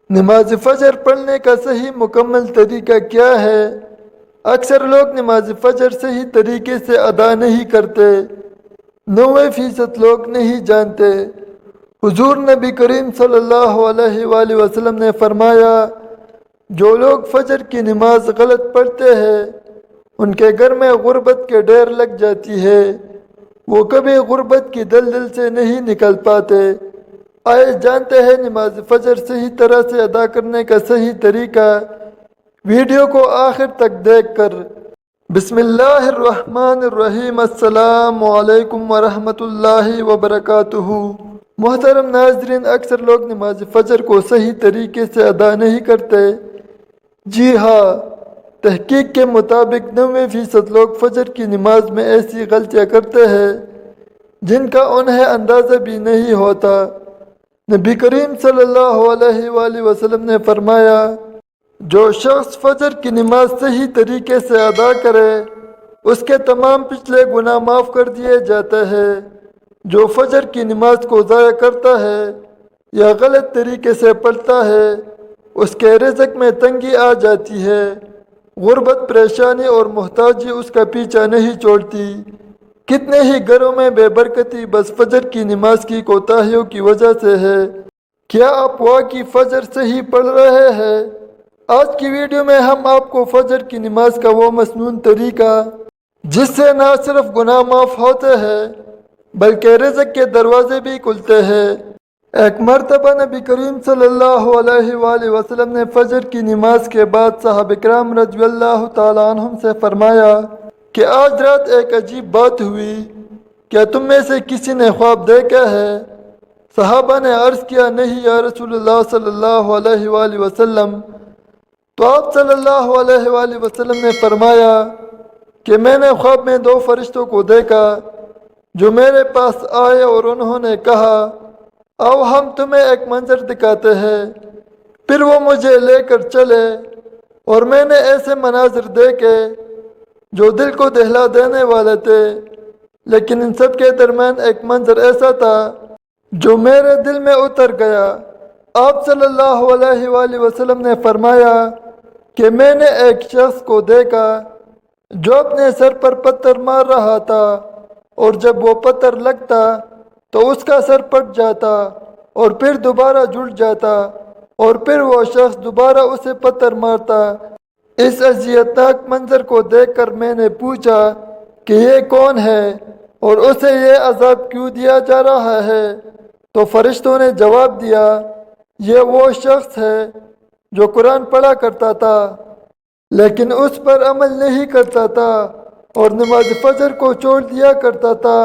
نماز فجر پڑھنے کا صحیح مکمل طریقہ کیا ہے؟ اکثر لوگ نماز فجر صحیح طریقے سے ادا نہیں کرتے۔ 90% لوگ نہیں جانتے۔ حضور نبی کریم صلی اللہ علیہ وآلہ وسلم نے فرمایا، جو لوگ فجر کی نماز غلط پڑھتے ہیں ان کے گھر میں غربت کے ڈیر لگ جاتی ہے۔ وہ کبھی غربت کی دلدل سے نہیں نکل پاتے۔ آئے جانتے ہیں نماز فجر صحیح طرح سے ادا کرنے کا صحیح طریقہ۔ ویڈیو کو آخر تک دیکھ کر۔ بسم اللہ الرحمن الرحیم۔ السلام علیکم ورحمۃ اللہ وبرکاتہ۔ محترم ناظرین، اکثر لوگ نماز فجر کو صحیح طریقے سے ادا نہیں کرتے۔ جی ہاں، تحقیق کے مطابق 90% لوگ فجر کی نماز میں ایسی غلطیاں کرتے ہیں جن کا انہیں اندازہ بھی نہیں ہوتا۔ نبی کریم صلی اللہ علیہ وآلہ وسلم نے فرمایا، جو شخص فجر کی نماز صحیح طریقے سے ادا کرے اس کے تمام پچھلے گناہ معاف کر دیے جاتے ہیں۔ جو فجر کی نماز کو ضائع کرتا ہے یا غلط طریقے سے پڑھتا ہے اس کے رزق میں تنگی آ جاتی ہے۔ غربت، پریشانی اور محتاجی اس کا پیچھا نہیں چھوڑتی۔ کتنے ہی گھروں میں بے برکتی بس فجر کی نماز کی کوتاہیوں کی وجہ سے ہے۔ کیا آپ واقعی فجر صحیح پڑھ رہے ہیں؟ آج کی ویڈیو میں ہم آپ کو فجر کی نماز کا وہ مسنون طریقہ جس سے نہ صرف گناہ معاف ہوتے ہیں بلکہ رزق کے دروازے بھی کھلتے ہیں۔ ایک مرتبہ نبی کریم صلی اللہ علیہ وآلہ وسلم نے فجر کی نماز کے بعد صحابہ کرام رضی اللہ تعالیٰ عنہم سے فرمایا کہ آج رات ایک عجیب بات ہوئی، کیا تم میں سے کسی نے خواب دیکھا ہے؟ صحابہ نے عرض کیا، نہیں یا رسول اللہ صلی اللہ علیہ وآلہ وسلم۔ تو آپ صلی اللہ علیہ وآلہ وسلم نے فرمایا کہ میں نے خواب میں 2 فرشتوں کو دیکھا جو میرے پاس آئے اور انہوں نے کہا، آؤ ہم تمہیں ایک منظر دکھاتے ہیں۔ پھر وہ مجھے لے کر چلے اور میں نے ایسے مناظر دیکھے جو دل کو دہلا دینے والے تھے، لیکن ان سب کے درمیان ایک منظر ایسا تھا جو میرے دل میں اتر گیا۔ آپ صلی اللہ علیہ وآلہ وسلم نے فرمایا کہ میں نے ایک شخص کو دیکھا جو اپنے سر پر پتھر مار رہا تھا، اور جب وہ پتھر لگتا تو اس کا سر پھٹ جاتا اور پھر دوبارہ جڑ جاتا اور پھر وہ شخص دوبارہ اسے پتھر مارتا۔ اس اذیتناک منظر کو دیکھ کر میں نے پوچھا کہ یہ کون ہے اور اسے یہ عذاب کیوں دیا جا رہا ہے؟ تو فرشتوں نے جواب دیا، یہ وہ شخص ہے جو قرآن پڑھا کرتا تھا لیکن اس پر عمل نہیں کرتا تھا اور نماز فجر کو چھوڑ دیا کرتا تھا۔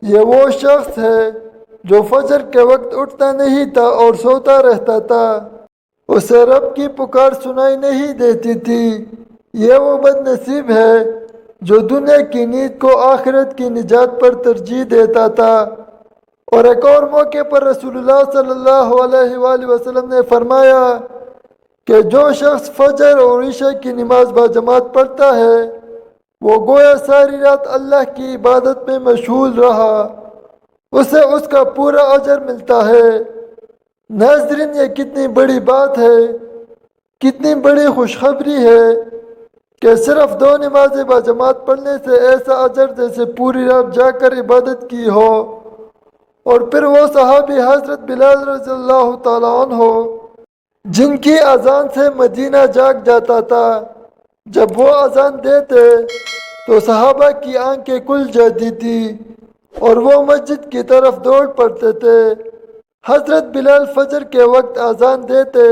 یہ وہ شخص ہے جو فجر کے وقت اٹھتا نہیں تھا اور سوتا رہتا تھا، اسے رب کی پکار سنائی نہیں دیتی تھی۔ یہ وہ بد نصیب ہے جو دنیا کی نیند کو آخرت کی نجات پر ترجیح دیتا تھا۔ اور ایک اور موقع پر رسول اللہ صلی اللہ علیہ وآلہ وسلم نے فرمایا کہ جو شخص فجر اور عشاء کی نماز باجماعت پڑھتا ہے وہ گویا ساری رات اللہ کی عبادت میں مشغول رہا، اسے اس کا پورا اجر ملتا ہے۔ ناظرین، یہ کتنی بڑی بات ہے، کتنی بڑی خوشخبری ہے کہ صرف 2 نمازیں باجماعت پڑھنے سے ایسا اجر جیسے پوری رات جا کر عبادت کی ہو۔ اور پھر وہ صحابی حضرت بلال رضی اللہ تعالیٰ عنہ جن کی اذان سے مدینہ جاگ جاتا تھا، جب وہ اذان دیتے تو صحابہ کی آنکھیں کھل جاتی تھی اور وہ مسجد کی طرف دوڑ پڑتے تھے۔ حضرت بلال فجر کے وقت اذان دیتے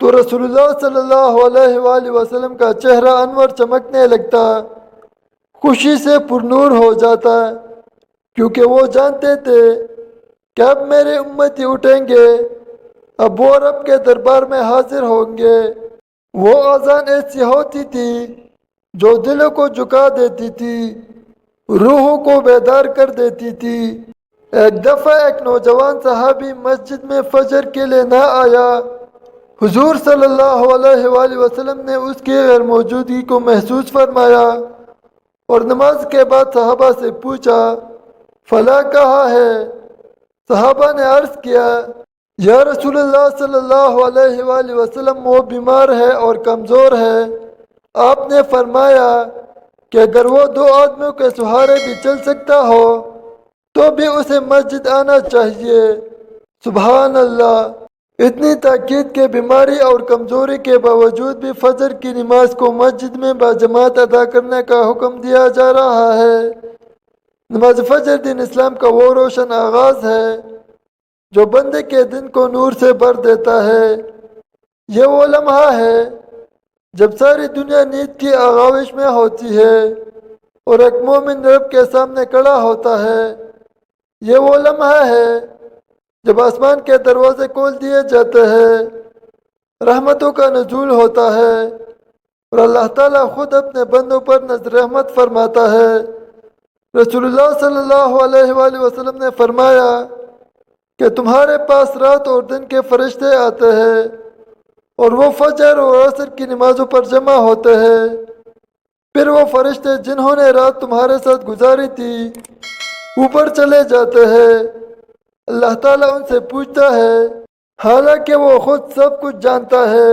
تو رسول اللہ صلی اللہ علیہ وآلہ وسلم کا چہرہ انور چمکنے لگتا، خوشی سے پرنور ہو جاتا، کیونکہ وہ جانتے تھے کہ اب میرے امتی اٹھیں گے، اب وہ رب کے دربار میں حاضر ہوں گے۔ وہ اذان ایسی ہوتی تھی جو دلوں کو جھکا دیتی تھی، روحوں کو بیدار کر دیتی تھی۔ ایک دفعہ ایک نوجوان صحابی مسجد میں فجر کے لیے نہ آیا۔ حضور صلی اللہ علیہ وآلہ وسلم نے اس کی غیر موجودگی کو محسوس فرمایا اور نماز کے بعد صحابہ سے پوچھا، فلاں کہاں ہے؟ صحابہ نے عرض کیا یا رسول اللہ صلی اللہ علیہ وآلہ وسلم، وہ بیمار ہے اور کمزور ہے۔ آپ نے فرمایا کہ اگر وہ 2 آدمیوں کے سہارے بھی چل سکتا ہو تو بھی اسے مسجد آنا چاہیے۔ سبحان اللہ! اتنی تاکید کہ بیماری اور کمزوری کے باوجود بھی فجر کی نماز کو مسجد میں باجماعت ادا کرنے کا حکم دیا جا رہا ہے۔ نماز فجر دین اسلام کا وہ روشن آغاز ہے جو بندے کے دن کو نور سے بھر دیتا ہے۔ یہ وہ لمحہ ہے جب ساری دنیا نیند کی آغوش میں ہوتی ہے اور ایک مومن رب کے سامنے کھڑا ہوتا ہے۔ یہ وہ لمحہ ہے جب آسمان کے دروازے کھول دیے جاتے ہیں، رحمتوں کا نزول ہوتا ہے اور اللہ تعالیٰ خود اپنے بندوں پر نظر رحمت فرماتا ہے۔ رسول اللہ صلی اللہ علیہ وآلہ وسلم نے فرمایا کہ تمہارے پاس رات اور دن کے فرشتے آتے ہیں اور وہ فجر اور عصر کی نمازوں پر جمع ہوتے ہیں۔ پھر وہ فرشتے جنہوں نے رات تمہارے ساتھ گزاری تھی اوپر چلے جاتے ہیں۔ اللہ تعالیٰ ان سے پوچھتا ہے، حالانکہ وہ خود سب کچھ جانتا ہے،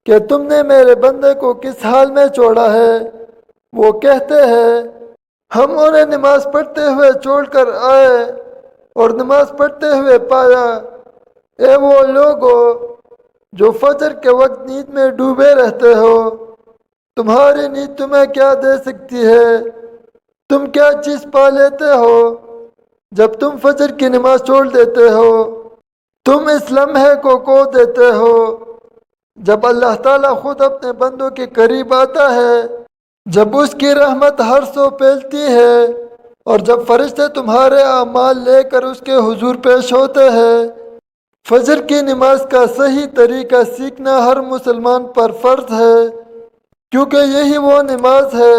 کہ تم نے میرے بندے کو کس حال میں چھوڑا ہے؟ وہ کہتے ہیں، ہم انہیں نماز پڑھتے ہوئے چھوڑ کر آئے اور نماز پڑھتے ہوئے پایا۔ اے وہ لوگو جو فجر کے وقت نیند میں ڈوبے رہتے ہو، تمہاری نیند تمہیں کیا دے سکتی ہے؟ تم کیا چیز پا لیتے ہو جب تم فجر کی نماز چھوڑ دیتے ہو؟ تم اس لمحے کو کھو دیتے ہو جب اللہ تعالیٰ خود اپنے بندوں کے قریب آتا ہے، جب اس کی رحمت ہر سو پھیلتی ہے اور جب فرشتے تمہارے اعمال لے کر اس کے حضور پیش ہوتے ہیں۔ فجر کی نماز کا صحیح طریقہ سیکھنا ہر مسلمان پر فرض ہے، کیونکہ یہی وہ نماز ہے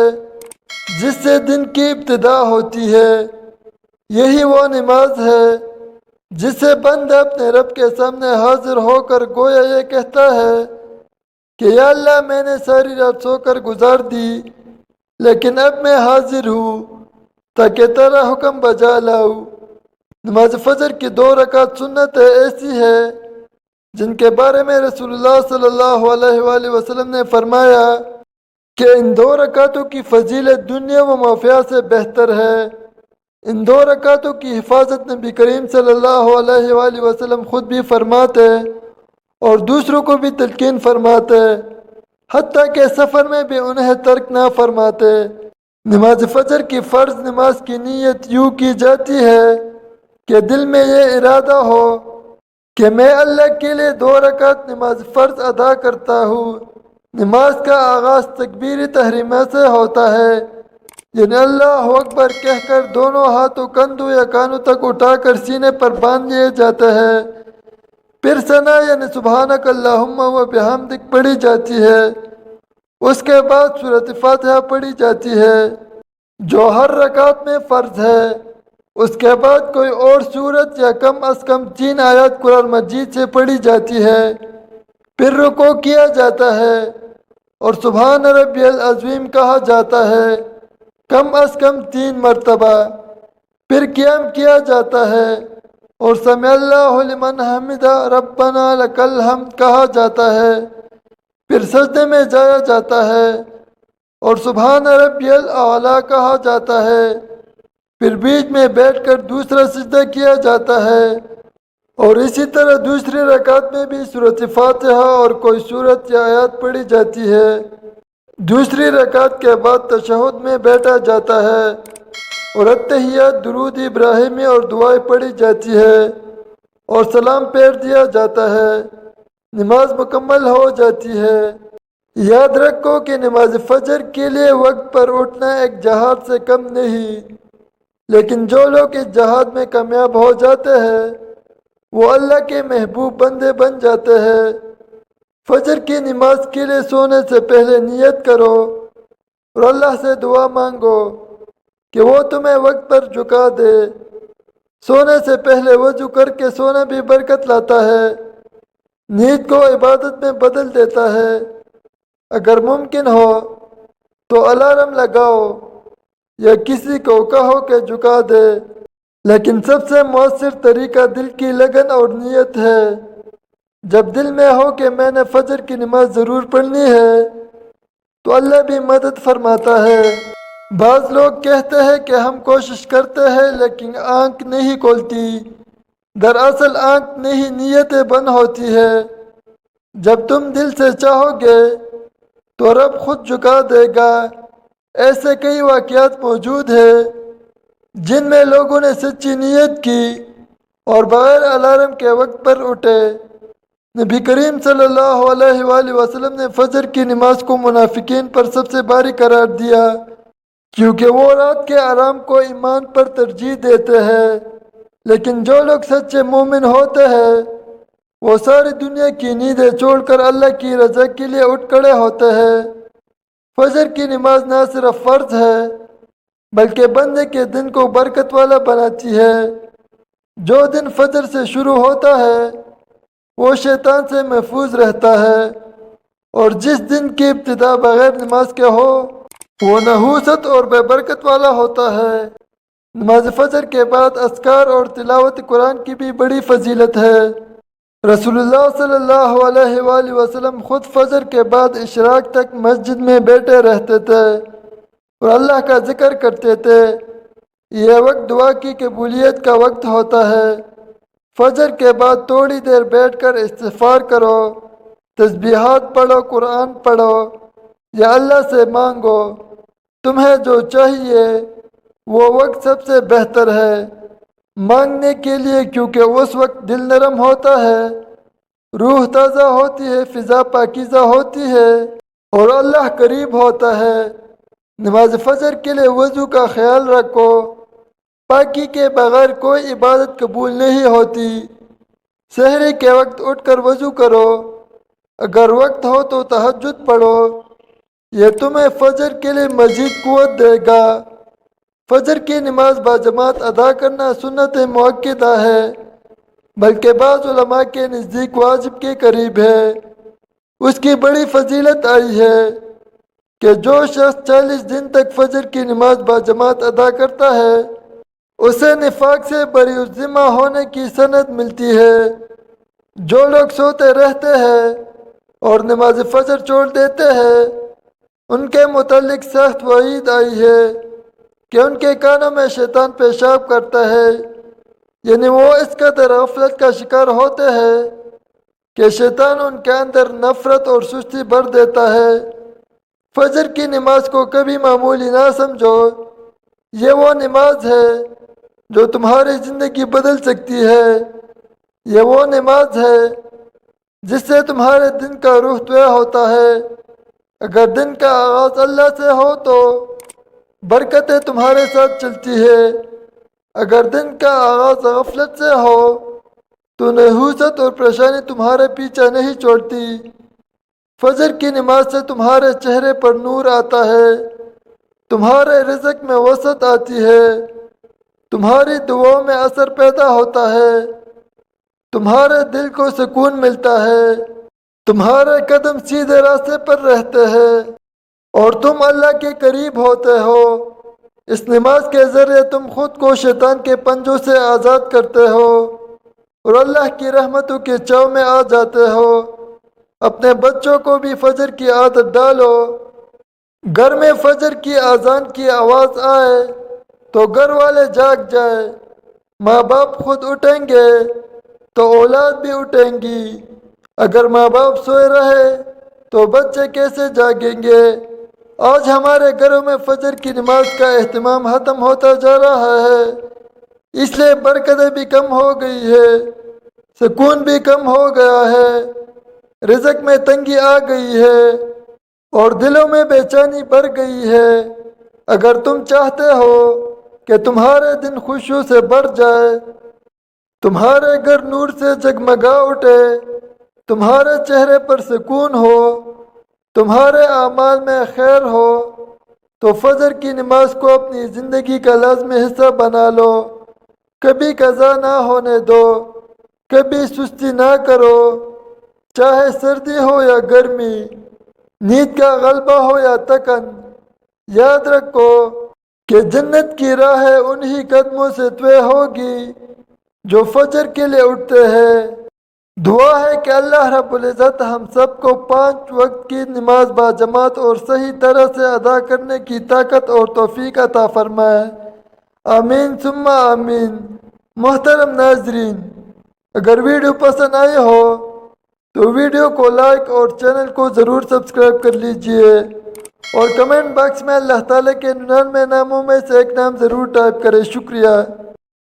جس سے دن کی ابتدا ہوتی ہے۔ یہی وہ نماز ہے جس سے بندہ اپنے رب کے سامنے حاضر ہو کر گویا یہ کہتا ہے کہ یا اللہ، میں نے ساری رات سو کر گزار دی، لیکن اب میں حاضر ہوں تاکہ تیرا حکم بجا لاؤں۔ نماز فجر کی 2 رکعت سنتیں ایسی ہے جن کے بارے میں رسول اللہ صلی اللہ علیہ وآلہ وسلم نے فرمایا کہ ان 2 رکعتوں کی فضیلت دنیا و مافیہ سے بہتر ہے۔ ان 2 رکعتوں کی حفاظت نبی کریم صلی اللہ علیہ وآلہ وسلم خود بھی فرماتے اور دوسروں کو بھی تلقین فرماتے، حتیٰ کہ سفر میں بھی انہیں ترک نہ فرماتے۔ نماز فجر کی فرض نماز کی نیت یوں کی جاتی ہے کہ دل میں یہ ارادہ ہو کہ میں اللہ کے لیے 2 رکعت نماز فرض ادا کرتا ہوں۔ نماز کا آغاز تکبیر تحریمہ سے ہوتا ہے، یعنی اللہ اکبر کہہ کر دونوں ہاتھوں کندھوں یا کانوں تک اٹھا کر سینے پر باندھ لیے جاتے ہیں۔ پھر ثنا یعنی سبحانک اللہم و بحمدک پڑھی جاتی ہے۔ اس کے بعد سورۃ فاتحہ پڑھی جاتی ہے جو ہر رکعت میں فرض ہے۔ اس کے بعد کوئی اور سورت یا کم از کم 3 آیات قرآن مجید سے پڑھی جاتی ہے۔ پھر رکوع کیا جاتا ہے اور سبحان ربی العظیم کہا جاتا ہے کم از کم 3 مرتبہ۔ پھر قیام کیا جاتا ہے اور سمع اللہ لمن حمدہ ربنا لک الحمد کہا جاتا ہے۔ پھر سجدے میں جایا جاتا ہے اور سبحان ربی الاعلیٰ کہا جاتا ہے۔ پھر بیچ میں بیٹھ کر دوسرا سجدہ کیا جاتا ہے اور اسی طرح دوسری رکعت میں بھی سورۃ فاتحہ اور کوئی سورت یا آیات پڑھی جاتی ہے۔ دوسری رکعت کے بعد تشہد میں بیٹھا جاتا ہے اور التحیات، درود ابراہیمی اور دعائیں پڑھی جاتی ہے اور سلام پھیر دیا جاتا ہے۔ نماز مکمل ہو جاتی ہے۔ یاد رکھو کہ نماز فجر کے لیے وقت پر اٹھنا ایک جہاد سے کم نہیں، لیکن جو لوگ اس جہاد میں کامیاب ہو جاتے ہیں وہ اللہ کے محبوب بندے بن جاتے ہیں۔ فجر کی نماز کے لیے سونے سے پہلے نیت کرو اور اللہ سے دعا مانگو کہ وہ تمہیں وقت پر جھکا دے۔ سونے سے پہلے وضو کر کے سونا بھی برکت لاتا ہے، نیند کو عبادت میں بدل دیتا ہے۔ اگر ممکن ہو تو الارم لگاؤ یا کسی کو کہو کہ جھکا دے۔ لیکن سب سے مؤثر طریقہ دل کی لگن اور نیت ہے۔ جب دل میں ہو کہ میں نے فجر کی نماز ضرور پڑھنی ہے تو اللہ بھی مدد فرماتا ہے۔ بعض لوگ کہتے ہیں کہ ہم کوشش کرتے ہیں لیکن آنکھ نہیں کھولتی۔ دراصل آنکھ نہیں، نیتیں بند ہوتی ہے۔ جب تم دل سے چاہو گے تو رب خود جھکا دے گا۔ ایسے کئی واقعات موجود ہیں جن میں لوگوں نے سچی نیت کی اور بغیر الارم کے وقت پر اٹھے۔ نبی کریم صلی اللہ علیہ وآلہ وسلم نے فجر کی نماز کو منافقین پر سب سے بھاری قرار دیا، کیونکہ وہ رات کے آرام کو ایمان پر ترجیح دیتے ہیں۔ لیکن جو لوگ سچے مومن ہوتے ہیں وہ ساری دنیا کی نیندیں چھوڑ کر اللہ کی رضا کے لیے اٹھ کھڑے ہوتے ہیں۔ فجر کی نماز نہ صرف فرض ہے بلکہ بندے کے دن کو برکت والا بناتی ہے۔ جو دن فجر سے شروع ہوتا ہے وہ شیطان سے محفوظ رہتا ہے، اور جس دن کی ابتدا بغیر نماز کے ہو وہ نحوست اور بے برکت والا ہوتا ہے۔ نماز فجر کے بعد اذکار اور تلاوت قرآن کی بھی بڑی فضیلت ہے۔ رسول اللہ صلی اللہ علیہ وآلہ وسلم خود فجر کے بعد اشراق تک مسجد میں بیٹھے رہتے تھے اور اللہ کا ذکر کرتے تھے۔ یہ وقت دعا کی قبولیت کا وقت ہوتا ہے۔ فجر کے بعد تھوڑی دیر بیٹھ کر استغفار کرو، تسبیحات پڑھو، قرآن پڑھو یا اللہ سے مانگو۔ تمہیں جو چاہیے وہ وقت سب سے بہتر ہے مانگنے کے لیے، کیونکہ اس وقت دل نرم ہوتا ہے، روح تازہ ہوتی ہے، فضا پاکیزہ ہوتی ہے اور اللہ قریب ہوتا ہے۔ نماز فجر کے لیے وضو کا خیال رکھو۔ پاکی کے بغیر کوئی عبادت قبول نہیں ہوتی۔ سحری کے وقت اٹھ کر وضو کرو، اگر وقت ہو تو تہجد پڑھو، یہ تمہیں فجر کے لیے مزید قوت دے گا۔ فجر کی نماز باجماعت ادا کرنا سنت مؤکدہ ہے، بلکہ بعض علماء کے نزدیک واجب کے قریب ہے۔ اس کی بڑی فضیلت آئی ہے کہ جو شخص 40 دن تک فجر کی نماز باجماعت ادا کرتا ہے اسے نفاق سے بری الذمہ ہونے کی سند ملتی ہے۔ جو لوگ سوتے رہتے ہیں اور نماز فجر چھوڑ دیتے ہیں ان کے متعلق سخت وعید آئی ہے کہ ان کے کانوں میں شیطان پیشاب کرتا ہے، یعنی وہ اس قدر غفلت کا شکار ہوتے ہیں کہ شیطان ان کے اندر نفرت اور سستی بھر دیتا ہے۔ فجر کی نماز کو کبھی معمولی نہ سمجھو، یہ وہ نماز ہے جو تمہاری زندگی بدل سکتی ہے۔ یہ وہ نماز ہے جس سے تمہارے دن کا روح طے ہوتا ہے۔ اگر دن کا آغاز اللہ سے ہو تو برکتیں تمہارے ساتھ چلتی ہے، اگر دن کا آغاز غفلت سے ہو تو نحوست اور پریشانی تمہارے پیچھے نہیں چھوڑتی۔ فجر کی نماز سے تمہارے چہرے پر نور آتا ہے، تمہارے رزق میں وسعت آتی ہے، تمہاری دعاؤں میں اثر پیدا ہوتا ہے، تمہارے دل کو سکون ملتا ہے، تمہارے قدم سیدھے راستے پر رہتے ہیں اور تم اللہ کے قریب ہوتے ہو۔ اس نماز کے ذریعے تم خود کو شیطان کے پنجوں سے آزاد کرتے ہو اور اللہ کی رحمتوں کے چھاؤں میں آ جاتے ہو۔ اپنے بچوں کو بھی فجر کی عادت ڈالو۔ گھر میں فجر کی اذان کی آواز آئے تو گھر والے جاگ جائے۔ ماں باپ خود اٹھیں گے تو اولاد بھی اٹھیں گی۔ اگر ماں باپ سوئے رہے تو بچے کیسے جاگیں گے؟ آج ہمارے گھروں میں فجر کی نماز کا اہتمام ختم ہوتا جا رہا ہے، اس لیے برکتیں بھی کم ہو گئی ہے، سکون بھی کم ہو گیا ہے، رزق میں تنگی آ گئی ہے اور دلوں میں بے چینی بڑھ گئی ہے۔ اگر تم چاہتے ہو کہ تمہارے دن خوشیوں سے بھر جائے، تمہارے گھر نور سے جگمگا اٹھے، تمہارے چہرے پر سکون ہو، تمہارے اعمال میں خیر ہو، تو فجر کی نماز کو اپنی زندگی کا لازمی حصہ بنا لو۔ کبھی قضا نہ ہونے دو، کبھی سستی نہ کرو، چاہے سردی ہو یا گرمی، نیند کا غلبہ ہو یا تکن۔ یاد رکھو کہ جنت کی راہ انہی قدموں سے طے ہوگی جو فجر کے لیے اٹھتے ہیں۔ دعا ہے کہ اللہ رب العزت ہم سب کو 5 وقت کی نماز باجماعت اور صحیح طرح سے ادا کرنے کی طاقت اور توفیق عطا فرمائے، آمین ثم آمین۔ محترم ناظرین، اگر ویڈیو پسند آئی ہو تو ویڈیو کو لائک اور چینل کو ضرور سبسکرائب کر لیجئے، اور کمنٹ باکس میں اللہ تعالیٰ کے 99 ناموں میں سے ایک نام ضرور ٹائپ کریں۔ شکریہ۔